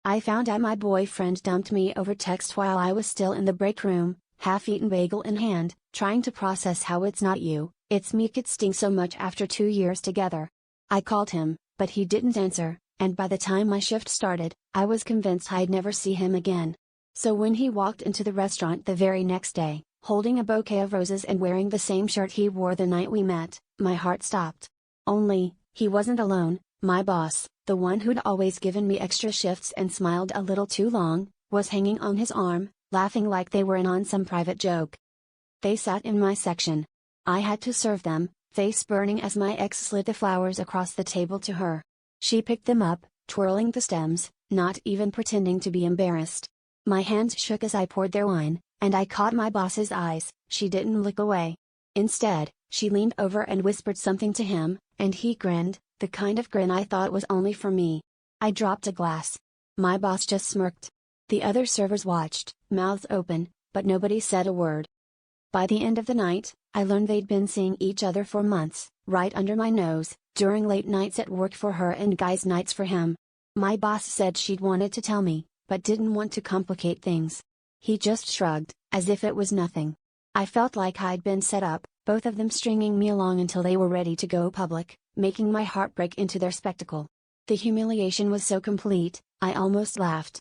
I found out my boyfriend dumped me over text while I was still in the break room, half-eaten bagel in hand, trying to process how it's not you, it's me could sting so much after 2 years together. I called him, but he didn't answer, and by the time my shift started, I was convinced I'd never see him again. So when he walked into the restaurant the very next day, holding a bouquet of roses and wearing the same shirt he wore the night we met, my heart stopped. Only, he wasn't alone. My boss, the one who'd always given me extra shifts and smiled a little too long, was hanging on his arm, laughing like they were in on some private joke. They sat in my section. I had to serve them, face burning as my ex slid the flowers across the table to her. She picked them up, twirling the stems, not even pretending to be embarrassed. My hands shook as I poured their wine, and I caught my boss's eyes. She didn't look away. Instead, she leaned over and whispered something to him, and he grinned, the kind of grin I thought was only for me. I dropped a glass. My boss just smirked. The other servers watched, mouths open, but nobody said a word. By the end of the night, I learned they'd been seeing each other for months, right under my nose, during late nights at work for her and guys' nights for him. My boss said she'd wanted to tell me, but didn't want to complicate things. He just shrugged, as if it was nothing. I felt like I'd been set up, both of them stringing me along until they were ready to go public, making my heart break into their spectacle. The humiliation was so complete, I almost laughed.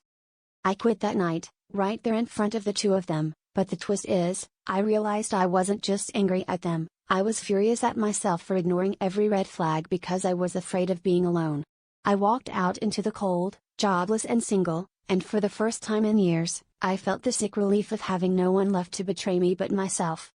I quit that night, right there in front of the two of them, but the twist is, I realized I wasn't just angry at them, I was furious at myself for ignoring every red flag because I was afraid of being alone. I walked out into the cold, jobless and single, and for the first time in years, I felt the sick relief of having no one left to betray me but myself.